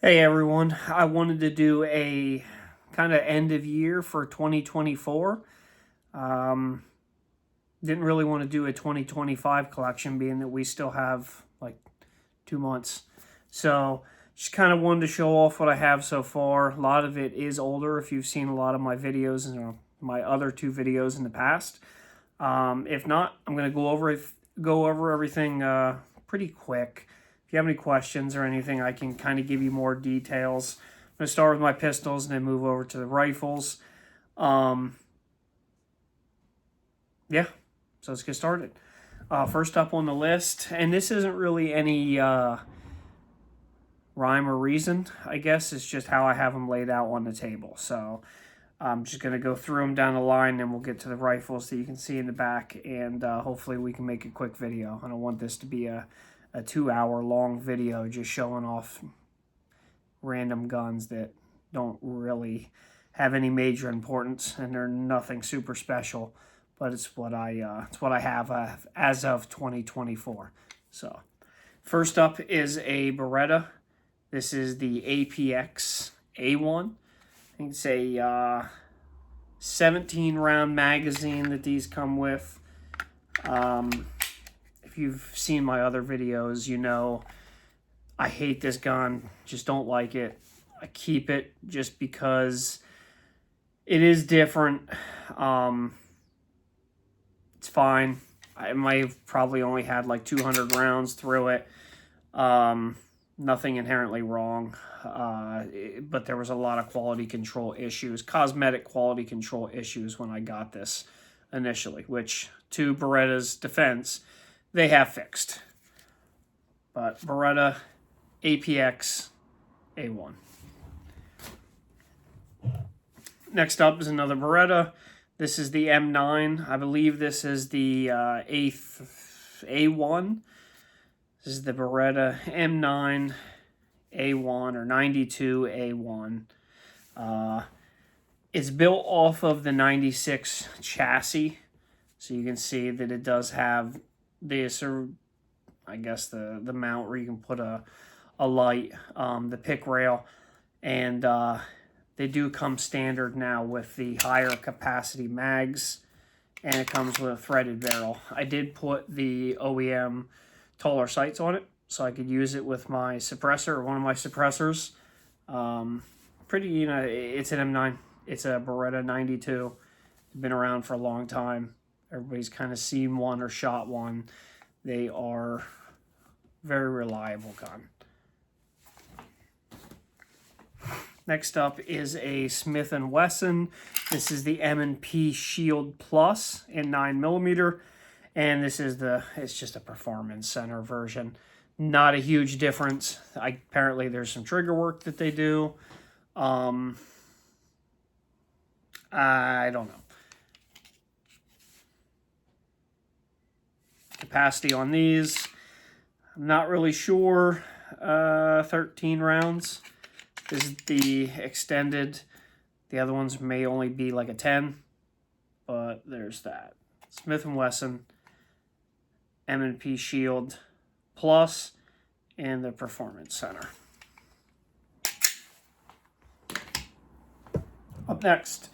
Hey everyone, I wanted to do a kind of end of year for 2024. Um, didn't really want to do a 2025 collection being that we still have like 2 months. So just kind of wanted to show off what I have so far. A lot of it is older if you've seen a lot of my videos and my other two videos in the past. If not, I'm going to go over everything pretty quick. If you have any questions or anything, I can kind of give you more details. I'm going to start with my pistols and then move over to the rifles. Um, yeah, so let's get started. First up on the list, and this isn't really any rhyme or reason, I guess. It's just how I have them laid out on the table. So I'm just going to go through them down the line, and we'll get to the rifles that you can see in the back, and hopefully we can make a quick video. I don't want this to be a 2-hour long video just showing off random guns that don't really have any major importance, and they're nothing super special, but it's what I have as of 2024. So first up is a Beretta. This is the APX A1. I think it's a 17 round magazine that these come with. If you've seen my other videos, you know I hate this gun, just don't like it. I keep it just because it is different. It's fine. I might have probably only had like 200 rounds through it. Nothing inherently wrong, but there was a lot of quality control issues, cosmetic quality control issues when I got this initially, which, to Beretta's defense, they have fixed. But Beretta APX A1. Next up is another Beretta. This is the M9. I believe this is the A1. This is the Beretta M9 A1 or 92 A1. It's built off of the 96 chassis. So you can see that it does have this, or I guess the mount where you can put a light, the pick rail, and they do come standard now with the higher capacity mags, and it comes with a threaded barrel. I did put the OEM taller sights on it so I could use it with my suppressor, or one of my suppressors. Pretty, it's an M9. It's a Beretta 92. It's been around for a long time. Everybody's kind of seen one or shot one. They are very reliable gun. Next up is a Smith&Wesson. This is the M&P Shield Plus in 9mm. And this is it's just a performance center version. Not a huge difference. Apparently there's some trigger work that they do. I don't know. Capacity on these, I'm not really sure. 13 rounds. This is the extended. The other ones may only be like a 10, but there's that. Smith & Wesson M&P Shield Plus and the Performance Center. Up next,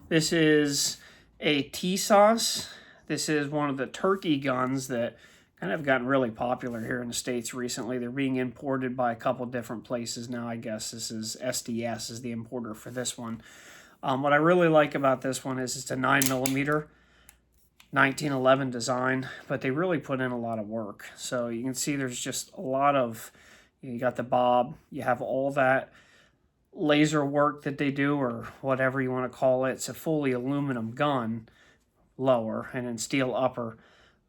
this is a T-Sauce. This is one of the turkey guns that kind of gotten really popular here in the States recently. They're being imported by a couple different places now, I guess. This is SDS is the importer for this one. What I really like about this one is it's a 9mm 1911 design, but they really put in a lot of work. So you can see there's just a lot of, you got the bob, you have all that laser work that they do, or whatever you want to call it. It's a fully aluminum gun, lower, and then steel upper.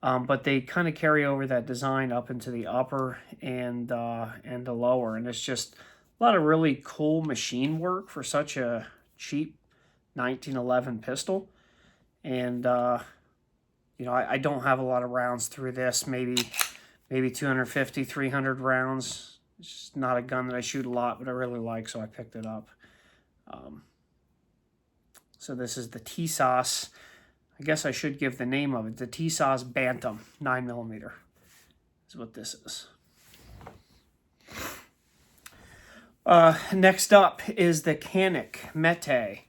But they kind of carry over that design up into the upper and the lower, and it's just a lot of really cool machine work for such a cheap 1911 pistol. And I don't have a lot of rounds through this, maybe 250, 300 rounds. It's just not a gun that I shoot a lot, but I really like, so I picked it up. So this is the T-Sauce. I guess I should give the name of it. The T-Sauce Bantam 9mm is what this is. Next up is the Canik Mete.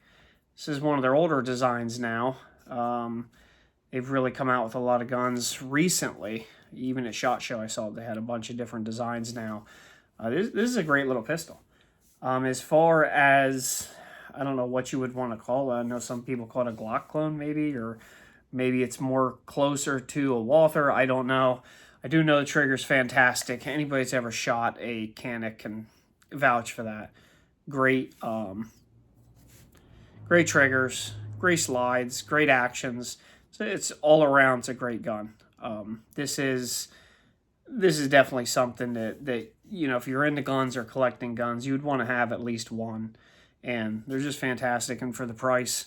This is one of their older designs now. They've really come out with a lot of guns recently. Even at SHOT Show I saw they had a bunch of different designs now. This is a great little pistol. As far as, I don't know what you would want to call it. I know some people call it a Glock clone maybe, or maybe it's more closer to a Walther. I don't know. I do know the trigger's fantastic. Anybody that's ever shot a Canik can vouch for that. Great, great triggers, great slides, great actions. So it's all around, it's a great gun. This is definitely something that you know, if you're into guns or collecting guns, you'd want to have at least one. And they're just fantastic, and for the price,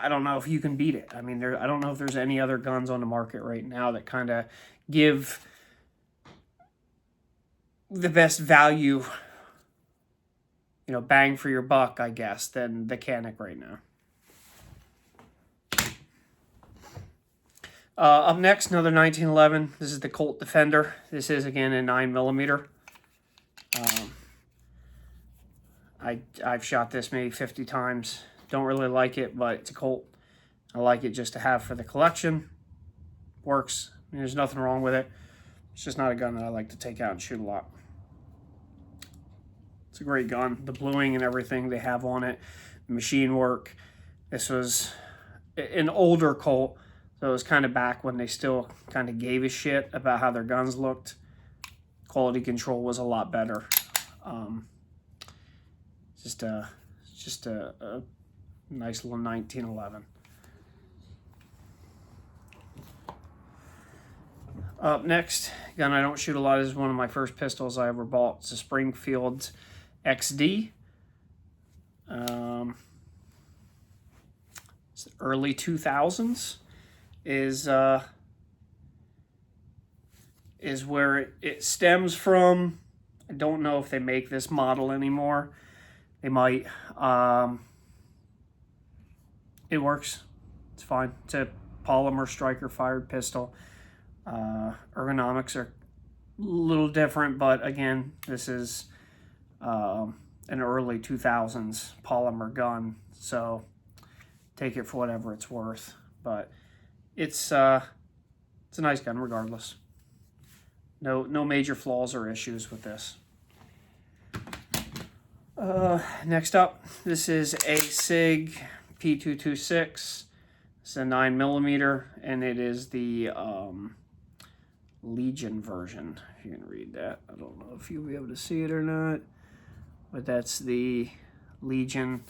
I don't know if you can beat it. I mean, I don't know if there's any other guns on the market right now that kind of give the best value, you know, bang for your buck, I guess, than the Canik right now. Up next, another 1911. This is the Colt Defender. This is, again, a 9mm. I've shot this maybe 50 times. Don't really like it, but it's a Colt. I like it just to have for the collection. Works. I mean, there's nothing wrong with it. It's just not a gun that I like to take out and shoot a lot. It's a great gun. The bluing and everything they have on it, the machine work. This was an older Colt, so it was kind of back when they still kind of gave a shit about how their guns looked. Quality control was a lot better. Just a nice little 1911. Up next, gun I don't shoot a lot, is one of my first pistols I ever bought. It's a Springfield XD. It's early 2000s is where it stems from. I don't know if they make this model anymore. They might. It works. It's fine. It's a polymer striker fired pistol. Ergonomics are a little different, but again, this is an early 2000s polymer gun, so take it for whatever it's worth. But it's a nice gun regardless. No major flaws or issues with this. Next up, this is a SIG P226. It's a 9mm, and it is the Legion version, if you can read that. I don't know if you'll be able to see it or not, but that's the Legion.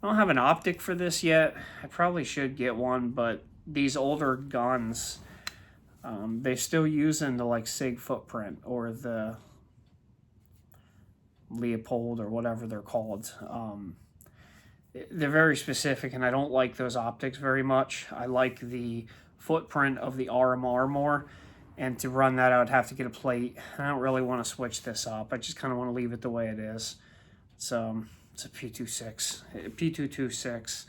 I don't have an optic for this yet. I probably should get one, but these older guns, they're still using the like SIG footprint or the Leopold or whatever they're called. They're very specific, and I don't like those optics very much. I like the footprint of the RMR more, and to run that I would have to get a plate. I don't really want to switch this up. I just kind of want to leave it the way it is. It's a P226.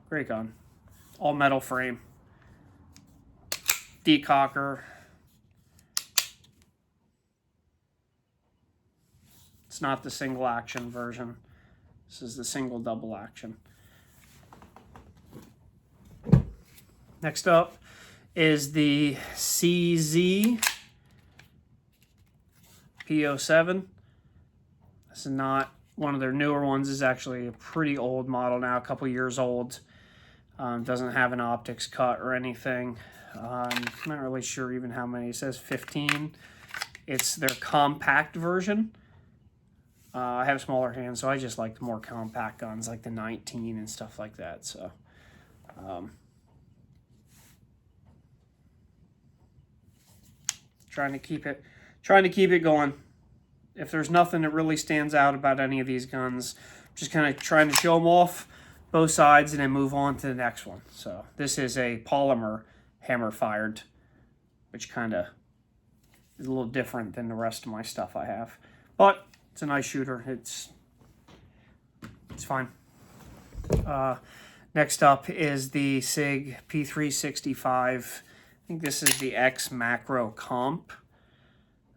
Great gun. All metal frame. Decocker. It's not the single action version. This is the single double action. Next up is the CZ P07. This is not one of their newer ones. This is actually a pretty old model now, a couple years old. Doesn't have an optics cut or anything. I'm not really sure even how many. It says 15. It's their compact version. I have smaller hands, so I just like the more compact guns, like the 19 and stuff like that. So, trying to keep it going. If there's nothing that really stands out about any of these guns, just kind of trying to show them off, both sides, and then move on to the next one. So this is a polymer hammer fired, which kind of is a little different than the rest of my stuff I have, but it's a nice shooter. It's fine. Next up is the SIG P365. I think this is the X Macro Comp.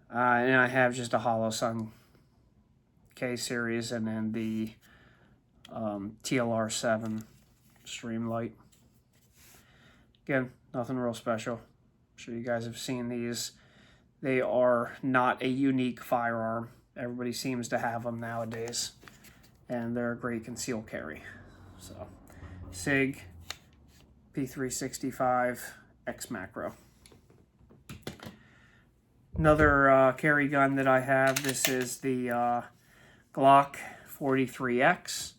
And I have just a Hollow Sun K series, and then the TLR7 Streamlight. Again, nothing real special. I'm sure you guys have seen these. They are not a unique firearm. Everybody seems to have them nowadays, and they're a great concealed carry. So, SIG P365 X Macro. Another carry gun that I have, this is the Glock 43X.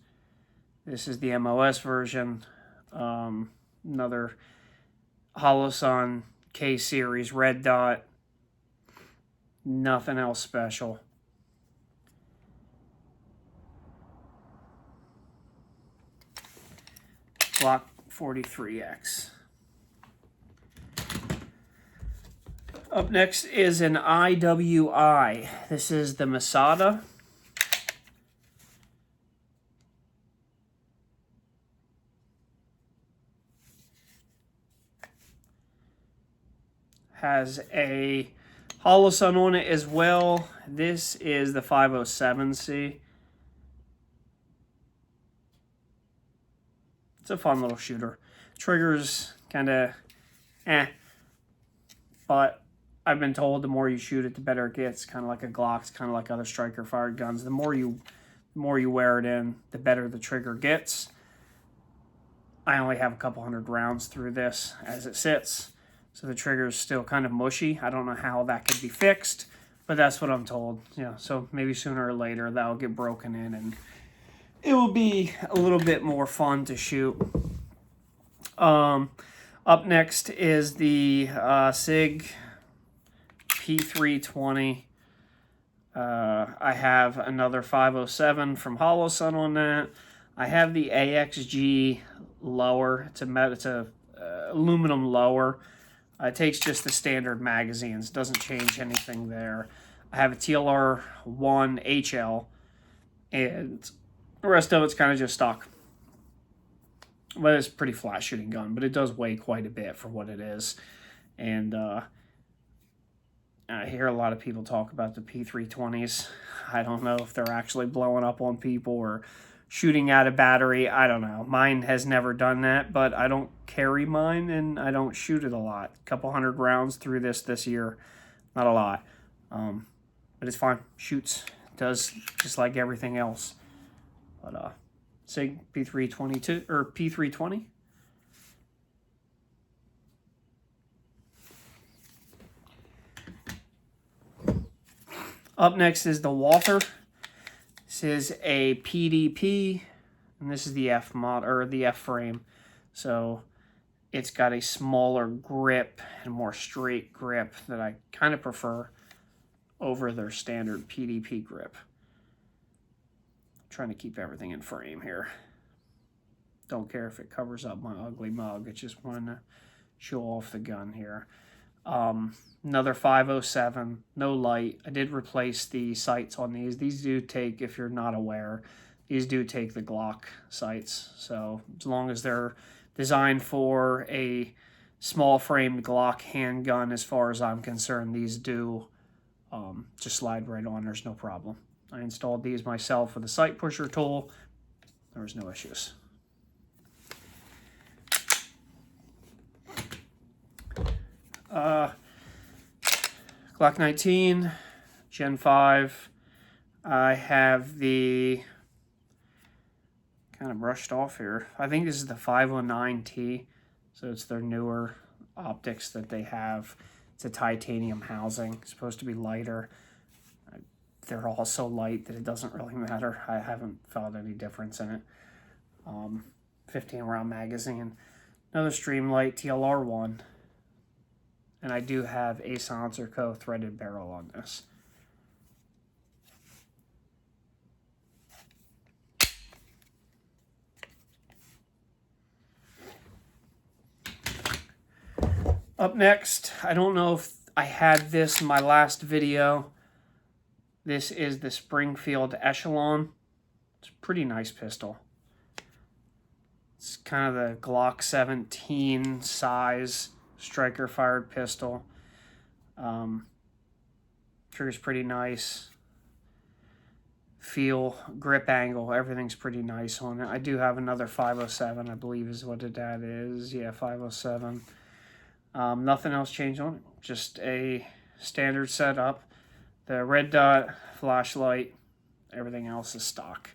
This is the MOS version. Another Holosun K series red dot. Nothing else special. Glock 43X. Up next is an IWI. This is the Masada. Has a Holosun on it as well. This is the 507C. It's a fun little shooter. Trigger's kind of but I've been told the more you shoot it, the better it gets. Kind of like a Glock, kind of like other striker fired guns. The more you wear it in, the better the trigger gets. I only have a couple hundred rounds through this as it sits, so the trigger is still kind of mushy. I don't know how that could be fixed, but that's what I'm told. Yeah, so maybe sooner or later that'll get broken in, and it will be a little bit more fun to shoot. Up next is the SIG P320. I have another 507 from Holosun on that. I have the AXG lower. It's a aluminum lower. It takes just the standard magazines. Doesn't change anything there. I have a TLR 1 HL, and the rest of it's kind of just stock. But it's a pretty flat shooting gun, but it does weigh quite a bit for what it is. And I hear a lot of people talk about the P320s. I don't know if they're actually blowing up on people or shooting out a battery. I don't know. Mine has never done that, but I don't carry mine, and I don't shoot it a lot. A couple hundred rounds through this year. Not a lot. But it's fine. Shoots. Does just like everything else. But SIG P322 or P320. Up next is the Walther. This is a PDP, and this is the F mod or the F frame. So it's got a smaller grip and more straight grip that I kind of prefer over their standard PDP grip. Trying to keep everything in frame here. Don't care if it covers up my ugly mug. I just want to show off the gun here. Another 507, no light. I did replace the sights on these. These do take, if you're not aware, these do take the Glock sights. So as long as they're designed for a small framed Glock handgun, as far as I'm concerned, these do just slide right on. There's no problem. I installed these myself with a sight pusher tool. There was no issues. Glock 19, Gen 5. I have the, kind of brushed off here. I think this is the 509T. So it's their newer optics that they have. It's a titanium housing. It's supposed to be lighter. They're all so light that it doesn't really matter. I haven't felt any difference in it. 15 round magazine. Another Streamlight TLR1. And I do have a Silencer Co. threaded barrel on this. Up next, I don't know if I had this in my last video. This is the Springfield Echelon. It's a pretty nice pistol. It's kind of the Glock 17 size striker fired pistol. Trigger's pretty nice. feel, grip angle, everything's pretty nice on it. I do have another 507, I believe is what that is. Yeah, 507. Nothing else changed on it. Just a standard setup. The red dot, flashlight, everything else is stock.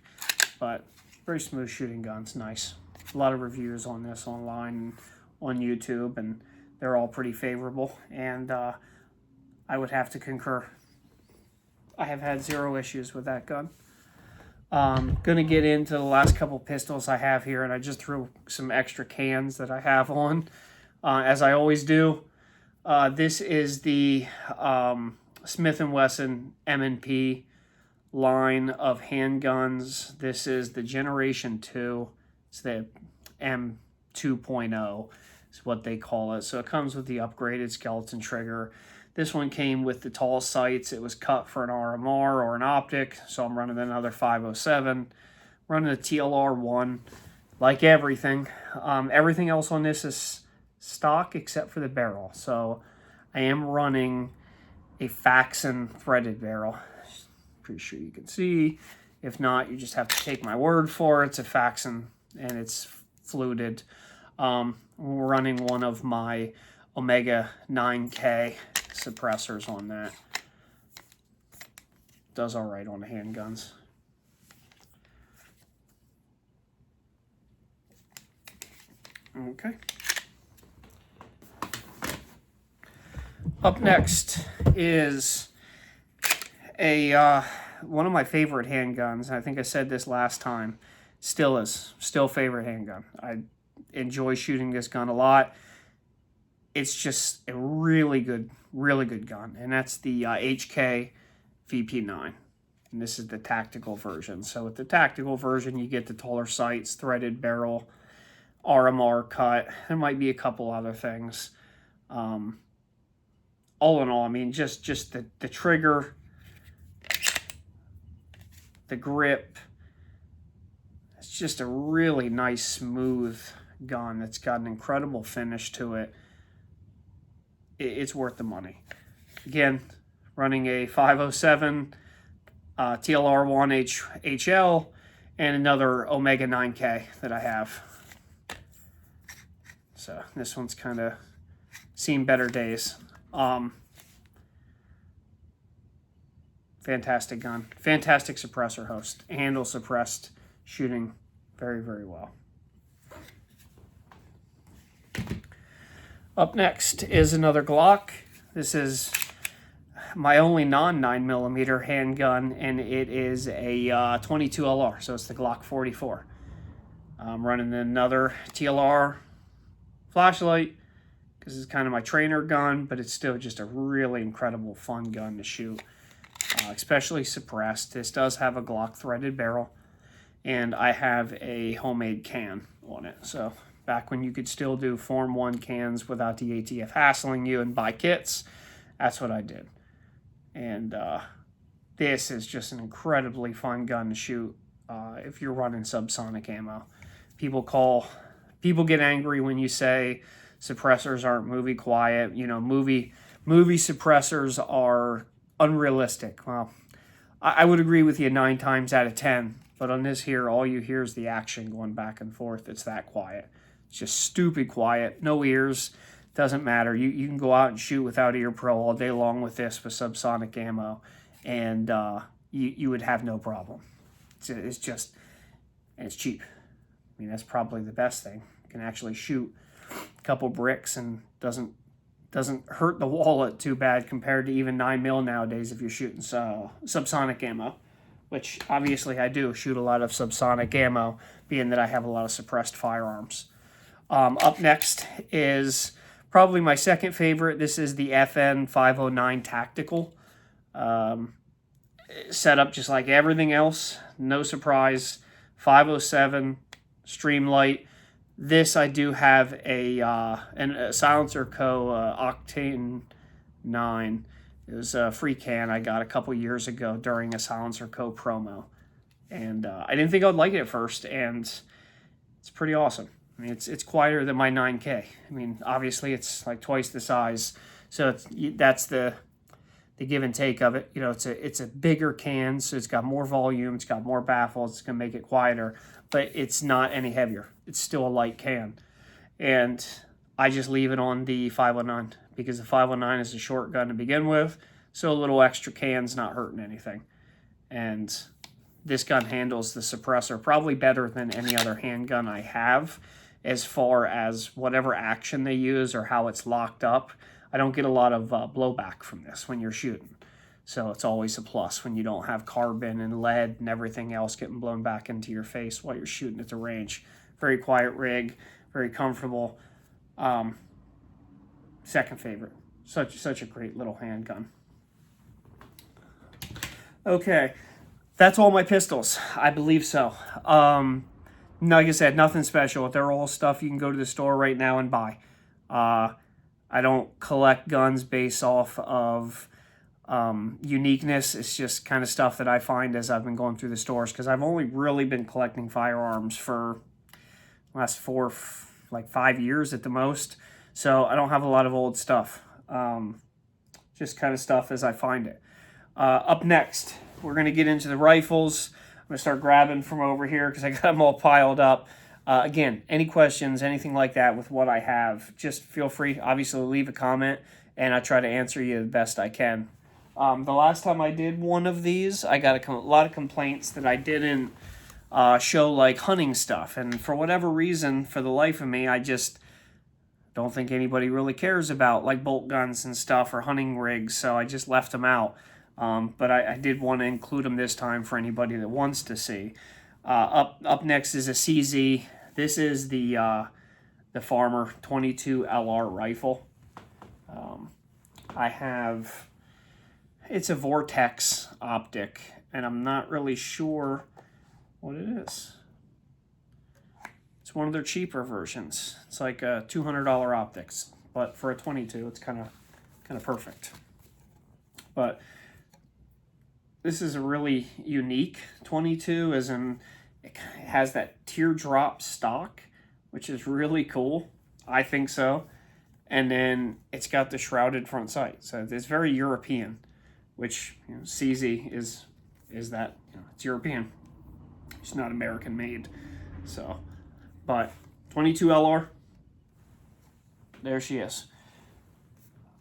But very smooth shooting gun. It's nice. A lot of reviews on this online and on YouTube, and they're all pretty favorable. And I would have to concur. I have had zero issues with that gun. Going to get into the last couple pistols I have here, and I just threw some extra cans that I have on, as I always do. This is the Smith&Wesson M&P line of handguns. This is the Generation 2. It's the M2.0 is what they call it. So it comes with the upgraded skeleton trigger. This one came with the tall sights. It was cut for an RMR or an optic, so I'm running another 507. Running a TLR1, like everything. Everything else on this is stock except for the barrel. So I am running a Faxon threaded barrel. Pretty sure you can see. If not, you just have to take my word for it. It's a Faxon and it's fluted. We're running one of my Omega 9K suppressors on that. Does all right on the handguns. Okay. Up next is a one of my favorite handguns. I think I said this last time. Still favorite handgun. I enjoy shooting this gun a lot. It's just a really good gun, and that's the HK VP9. And this is the tactical version. So with the tactical version, you get the taller sights, threaded barrel, RMR cut. There might be a couple other things. All in all, I mean, just the trigger, the grip. It's just a really nice, smooth gun that's got an incredible finish to it. It's worth the money. Again, running a 507 TLR1 HL and another Omega 9K that I have. So this one's kind of seen better days. Fantastic gun. Fantastic suppressor host. Handle suppressed shooting very, very well. Up next is another Glock. This is my only non-9mm handgun, and it is a 22 LR, so it's the Glock 44. I'm running another TLR flashlight because it's kind of my trainer gun, but it's still just a really incredible, fun gun to shoot, especially suppressed. This does have a Glock threaded barrel, and I have a homemade can on it. So back when you could still do Form 1 cans without the ATF hassling you and buy kits, that's what I did. And this is just an incredibly fun gun to shoot if you're running subsonic ammo. People get angry when you say suppressors aren't movie quiet. You know, movie suppressors are unrealistic. Well, I would agree with you 9 times out of 10. But on this here, all you hear is the action going back and forth. It's that quiet. It's just stupid quiet. No ears. Doesn't matter. You can go out and shoot without ear pro all day long with this with subsonic ammo, and you would have no problem. It's just, and it's cheap. I mean, that's probably the best thing. You can actually shoot a couple bricks and doesn't hurt the wallet too bad compared to even 9mm nowadays if you're shooting subsonic ammo, which obviously I do shoot a lot of subsonic ammo, being that I have a lot of suppressed firearms. Up next is probably my second favorite. This is the FN 509 Tactical. Set up just like everything else. No surprise. 507 Streamlight. This I do have a Silencer Co. Octane 9. It was a free can I got a couple years ago during a Silencer Co. promo. And I didn't think I would like it at first, and it's pretty awesome. I mean, it's quieter than my 9K. I mean, obviously it's like twice the size. So that's the the give and take of it. You know, it's a bigger can, so it's got more volume, it's got more baffles, it's gonna make it quieter, but it's not any heavier. It's still a light can. And I just leave it on the 509 because the 509 is a short gun to begin with, so a little extra can's not hurting anything. And this gun handles the suppressor probably better than any other handgun I have as far as whatever action they use or how it's locked up. I don't get a lot of blowback from this when you're shooting. So it's always a plus when you don't have carbon and lead and everything else getting blown back into your face while you're shooting at the range. Very quiet rig, very comfortable. Second favorite. Such a great little handgun. Okay, that's all my pistols. I believe so. Like I said, nothing special. They're all stuff you can go to the store right now and buy. I don't collect guns based off of uniqueness. It's just kind of stuff that I find as I've been going through the stores, because I've only really been collecting firearms for the last 5 years at the most. So I don't have a lot of old stuff. Just kind of stuff as I find it. Up next, we're going to get into the rifles. I'm going to start grabbing from over here because I got them all piled up. Again, any questions, anything like that with what I have, just feel free, obviously, leave a comment, and I try to answer you the best I can. The last time I did one of these, I got a lot of complaints that I didn't show, like, hunting stuff. And for whatever reason, for the life of me, I just don't think anybody really cares about, like, bolt guns and stuff or hunting rigs, so I just left them out. But I did want to include them this time for anybody that wants to see. Up next is a CZ. This is the Farmer 22 LR rifle. I have, it's a Vortex optic, and I'm not really sure what it is. It's one of their cheaper versions. It's like a $200 optics, but for a 22, it's kind of perfect. But this is a really unique 22, as in it has that teardrop stock, which is really cool. I think so. And then it's got the shrouded front sight. So it's very European, which, you know, CZ is that, you know, it's European. It's not American made. So, but 22 LR, there she is.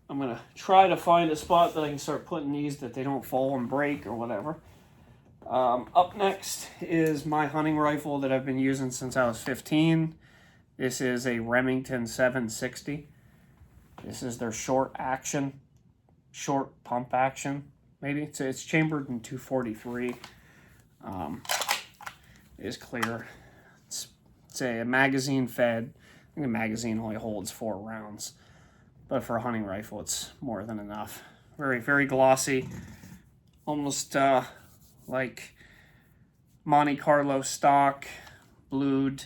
I'm going to try to find a spot that I can start putting these that they don't fall and break or whatever. Up next is my hunting rifle that I've been using since I was 15. This is a Remington 760. This is their short pump action, maybe. It's chambered in 243. It is clear. It's a magazine fed. I think the magazine only holds 4 rounds. But for a hunting rifle, it's more than enough. Very, very glossy. Almost like Monte Carlo stock, blued.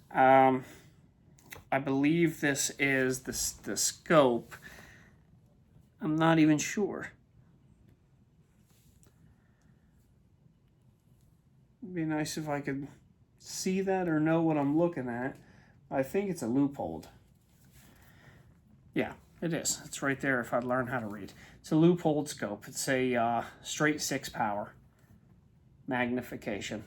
I believe this is the scope. I'm not even sure. It'd be nice if I could see that or know what I'm looking at. I think it's a loophole. Yeah, it is. It's right there if I'd learn how to read. It's a loophole scope. It's a straight 6 power magnification.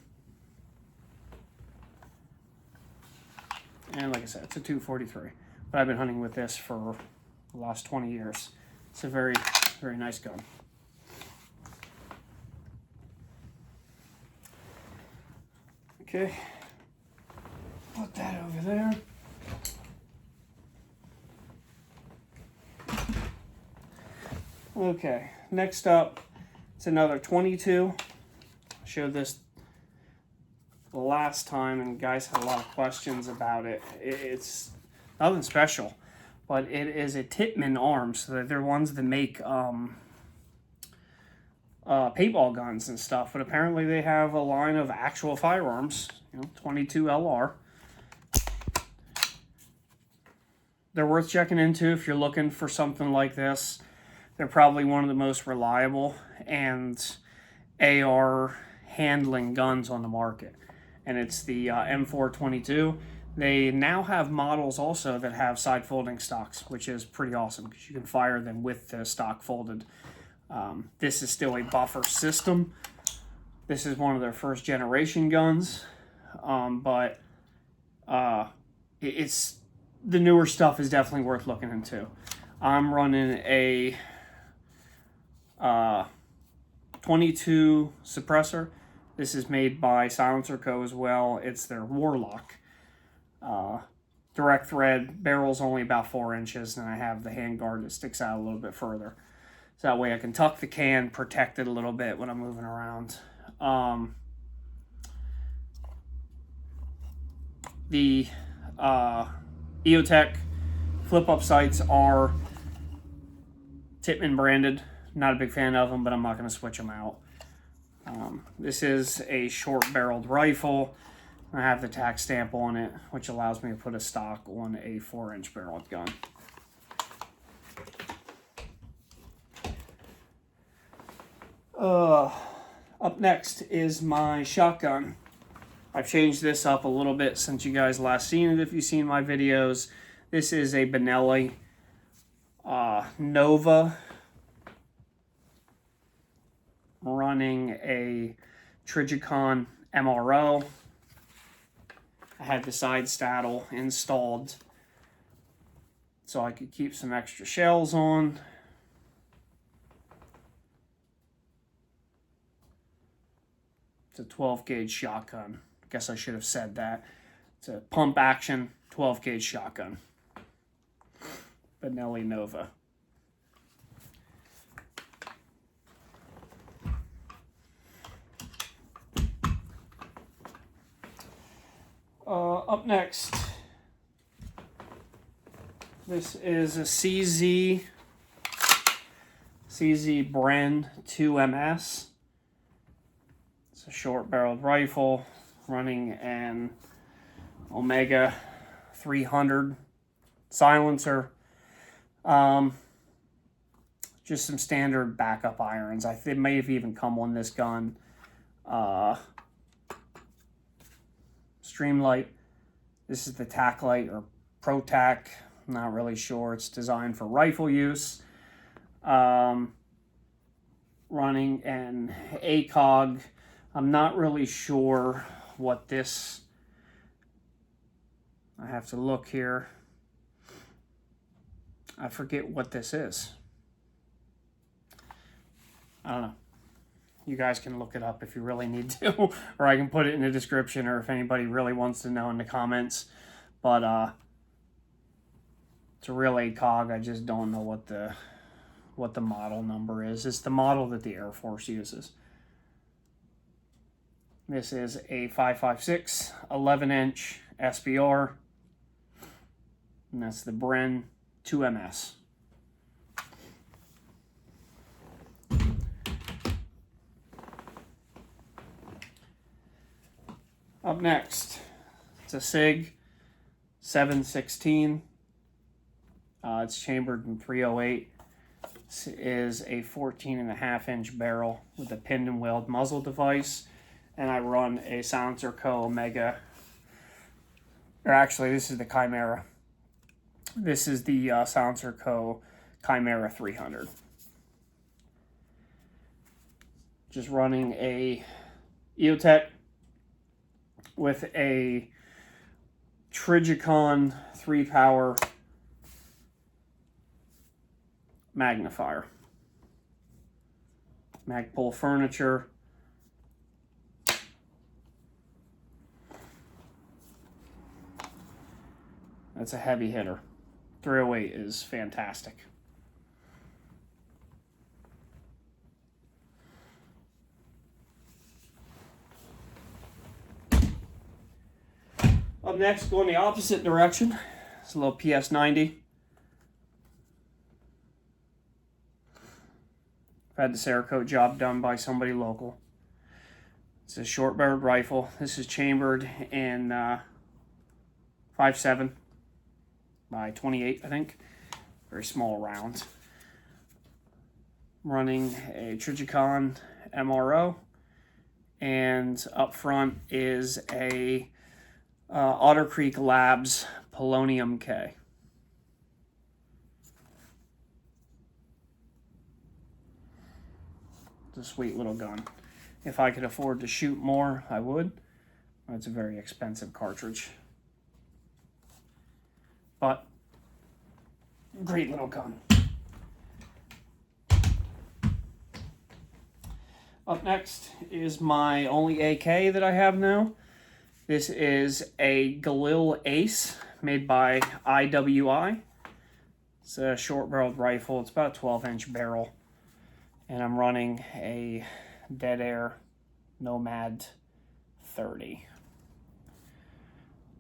And like I said, it's a 243. But I've been hunting with this for the last 20 years. It's a very, very nice gun. Okay. Put that over there. Okay, next up, it's another 22. I showed this the last time, and guys had a lot of questions about it. It's nothing special, but it is a Tippmann arm, so they're ones that make paintball guns and stuff, but apparently they have a line of actual firearms, 22 LR. They're worth checking into if you're looking for something like this. They're probably one of the most reliable and AR handling guns on the market. And it's the M422. They now have models also that have side folding stocks, which is pretty awesome because you can fire them with the stock folded. This is still a buffer system. This is one of their first generation guns, but it's the newer stuff is definitely worth looking into. I'm running a 22 suppressor. This is made by Silencer Co. as well. It's their Warlock. Direct thread, barrel's only about 4 inches, and I have the handguard that sticks out a little bit further. So that way I can tuck the can, protect it a little bit when I'm moving around. The EOTech flip-up sights are Tippmann branded. Not a big fan of them, but I'm not going to switch them out. This is a short-barreled rifle. I have the tax stamp on it, which allows me to put a stock on a 4-inch barreled gun. Up next is my shotgun. I've changed this up a little bit since you guys last seen it, if you've seen my videos. This is a Benelli Nova, running a Trigicon MRO. I had the side saddle installed so I could keep some extra shells on. It's a 12 gauge shotgun. I guess I should have said that. It's a pump action 12 gauge shotgun. Benelli Nova. Up next, this is a CZ Bren 2MS. It's a short-barreled rifle running an Omega 300 silencer. Just some standard backup irons. I think it may have even come on this gun. Streamlight. This is the TAC light or Pro TAC. I'm not really sure. It's designed for rifle use. Running an ACOG. I'm not really sure what this... I have to look here. I forget what this is. I don't know. You guys can look it up if you really need to, or I can put it in the description, or if anybody really wants to know in the comments. But it's a real ACOG. I just don't know what the model number is. It's the model that the Air Force uses. This is a 5.56 11-inch SBR, and that's the Bren 2MS. Up next, it's a SIG 716. It's chambered in 308. This is a 14.5-inch barrel with a pinned and weld muzzle device, and I run a Silencer Co. Omega. Or actually, this is the Chimera. This is the Silencer Co. Chimera 300. Just running a EOTech with a Trigicon 3-power magnifier. Magpul furniture. That's a heavy hitter. 308 is fantastic. Up next, going the opposite direction. It's a little PS90. I've had the Cerakote job done by somebody local. It's a short-barreled rifle. This is chambered in 5.7 by 28, I think. Very small round. Running a Trigicon MRO. And up front is a Otter Creek Labs Polonium K. a sweet little gun. If I could afford to shoot more, I would. It's a very expensive cartridge. But, great little gun. Up next is my only AK that I have now. This is a Galil Ace made by IWI. It's a short-barreled rifle. It's about a 12-inch barrel. And I'm running a Dead Air Nomad 30.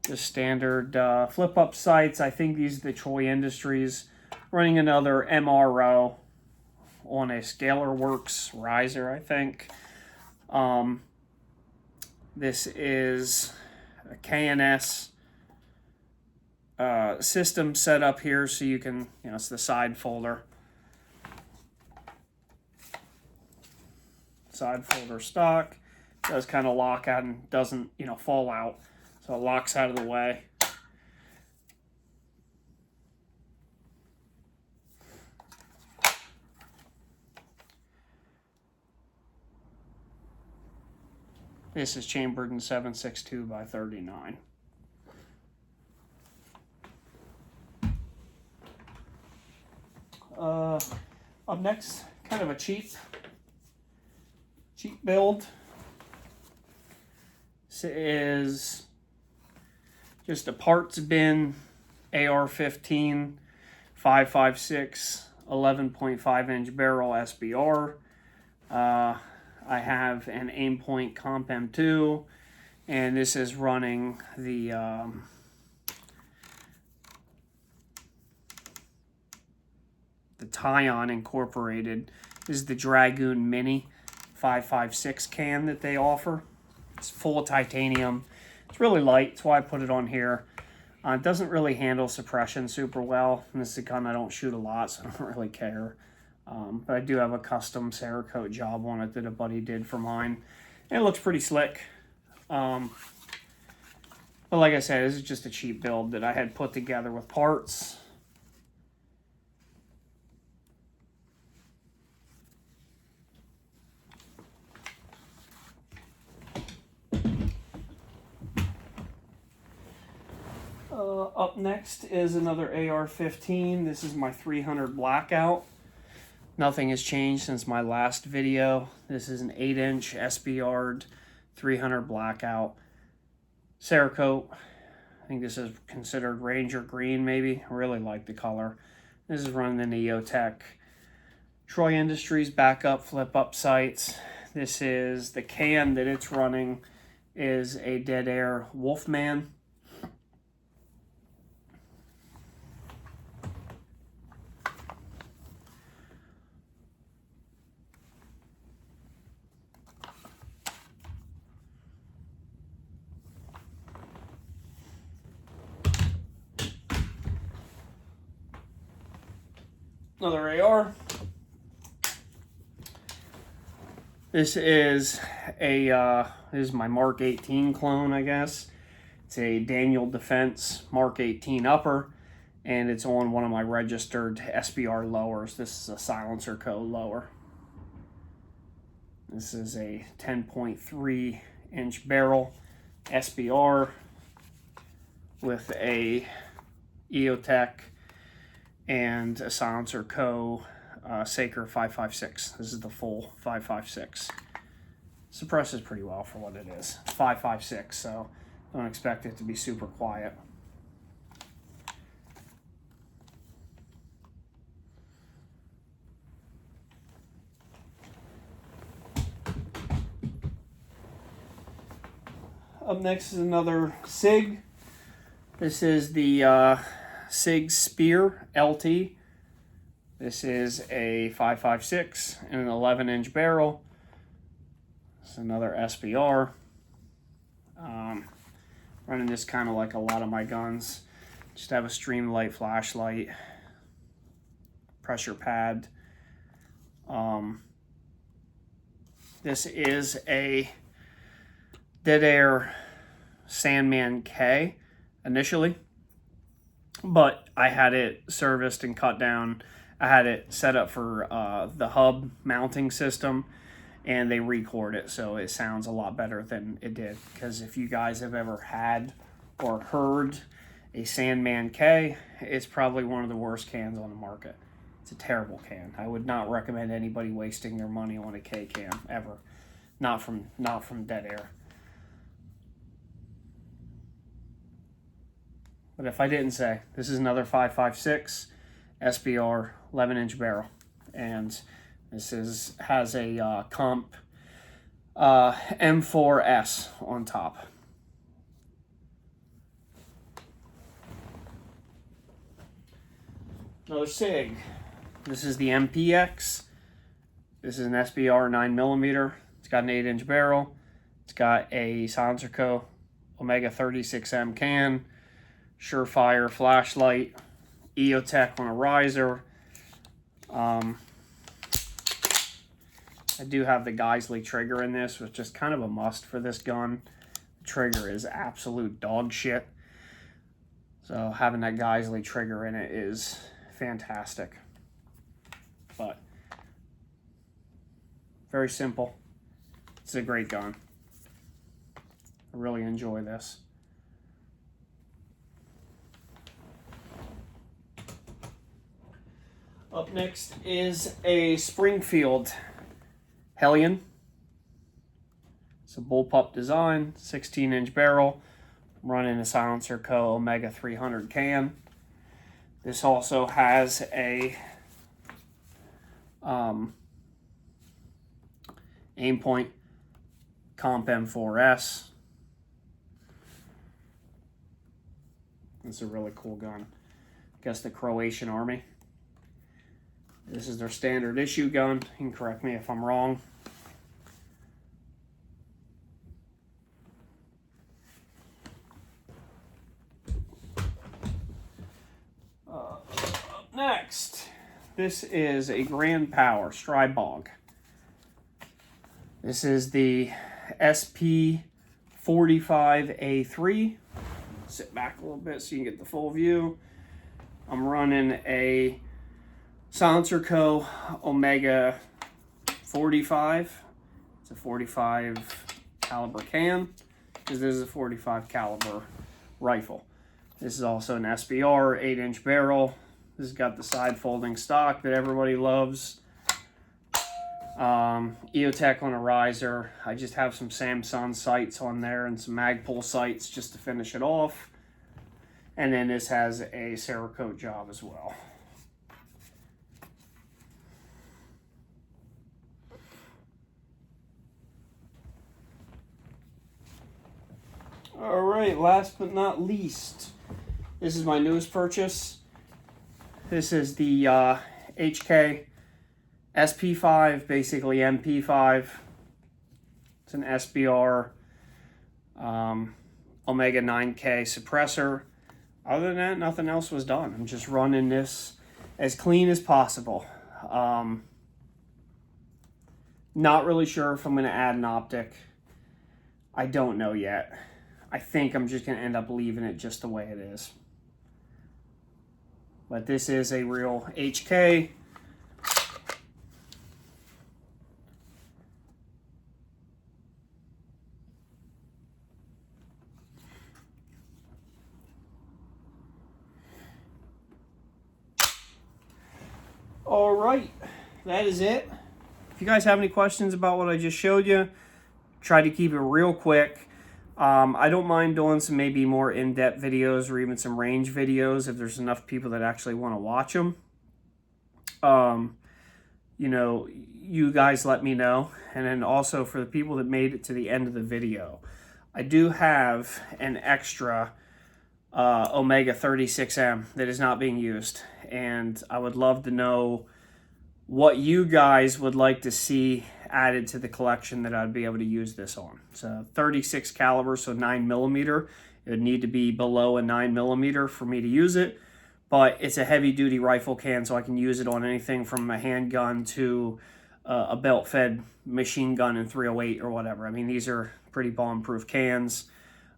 The standard flip-up sights. I think these are the Troy Industries. Running another MRO on a Scalar Works riser, I think. This is a KNS system set up here, so you can, it's the side folder. Side folder stock. It does kind of lock out and doesn't, fall out. So it locks out of the way. This is chambered in 7.62 by 39. Up next, kind of a cheap build. This is just a parts bin AR-15 5.56 11.5-inch barrel SBR. I have an Aimpoint Comp M2, and this is running the Tyon Incorporated. This is the Dragoon Mini 5.56 can that they offer. It's full titanium. It's really light. That's why I put it on here. It doesn't really handle suppression super well. And this is a gun I don't shoot a lot, so I don't really care. But I do have a custom Cerakote job on it that a buddy did for mine. And it looks pretty slick. But like I said, this is just a cheap build that I had put together with parts. Up next is another AR-15. This is my 300 Blackout. Nothing has changed since my last video. This is an 8-inch SBR'd 300 Blackout. Cerakote. I think this is considered Ranger Green, maybe. I really like the color. This is running the Neotech Troy Industries backup flip-up sights. This is the can that it's running is a Dead Air Wolfman. Another AR. This is my Mark 18 clone, I guess. It's a Daniel Defense Mark 18 upper, and it's on one of my registered SBR lowers. This is a Silencer Co. lower. This is a 10.3-inch barrel SBR with a EOTech and a Silencer Co. Saker 5.56. This is the full 5.56. Suppresses pretty well for what it is. 5.56, so don't expect it to be super quiet. Up next is another SIG. This is the SIG Spear LT. This is a 5.56 and an 11-inch barrel. This is another SBR. Running this kind of like a lot of my guns. Just have a Streamlight flashlight, pressure pad. This is a Dead Air Sandman K initially, but I had it serviced and cut down. I had it set up for the hub mounting system, and they record it so it sounds a lot better than it did. Because if you guys have ever had or heard a Sandman K, it's probably one of the worst cans on the market. It's a terrible can. I would not recommend anybody wasting their money on a K can ever. Not from Dead Air. But if I didn't say, this is another 5.56 SBR 11-inch barrel, and this has a comp M4S on top. Another SIG. This is the MPX. This is an SBR 9mm. It's got an 8-inch barrel. It's got a Silencer Co. Omega 36M can, Surefire flashlight, EOTech on a riser. I do have the Geisley trigger in this, which is kind of a must for this gun. The trigger is absolute dog shit. So having that Geisley trigger in it is fantastic. But very simple. It's a great gun. I really enjoy this. Up next is a Springfield Hellion. It's a bullpup design, 16-inch barrel. I'm running a Silencer Co. Omega 300 can. This also has a Aimpoint Comp M4S. It's a really cool gun. I guess the Croatian Army. This is their standard issue gun. You can correct me if I'm wrong. Up next, this is a Grand Power Strybog. This is the SP45A3. Sit back a little bit so you can get the full view. I'm running a Silencer Co. Omega 45. It's a 45 caliber can, because this is a 45 caliber rifle. This is also an SBR 8-inch barrel. This has got the side folding stock that everybody loves. EOTech on a riser. I just have some Samsung sights on there and some Magpul sights just to finish it off. And then this has a Cerakote job as well. All right, last but not least, this is my newest purchase. This is the HK SP5, basically MP5. It's an SBR Omega 9K suppressor. Other than that, nothing else was done. I'm just running this as clean as possible. Not really sure if I'm going to add an optic. I don't know yet. I think I'm just going to end up leaving it just the way it is. But this is a real HK. All right, that is it. If you guys have any questions about what I just showed you, try to keep it real quick. I don't mind doing some maybe more in-depth videos or even some range videos if there's enough people that actually want to watch them. You know, you guys let me know. And then also for the people that made it to the end of the video, I do have an extra Omega 36M that is not being used. And I would love to know what you guys would like to see added to the collection that I'd be able to use this on. It's a 36 caliber, so 9mm. It would need to be below a 9mm for me to use it, but it's a heavy duty rifle can, so I can use it on anything from a handgun to a belt-fed machine gun in 308 or whatever. I mean, these are pretty bomb-proof cans.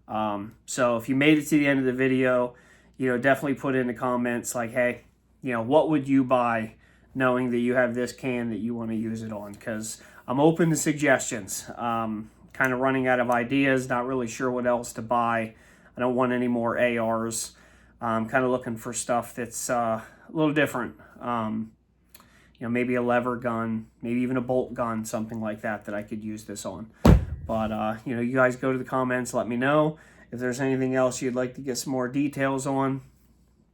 So if you made it to the end of the video, you know, definitely put in the comments like, hey, you know, what would you buy knowing that you have this can that you want to use it on? Because I'm open to suggestions. Kind of running out of ideas, not really sure what else to buy. I don't want any more ARs. I'm kind of looking for stuff that's a little different. Maybe a lever gun, maybe even a bolt gun, something like that I could use this on. But, you guys go to the comments, let me know. If there's anything else you'd like to get some more details on,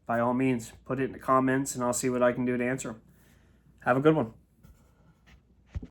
by all means, put it in the comments and I'll see what I can do to answer them. Have a good one.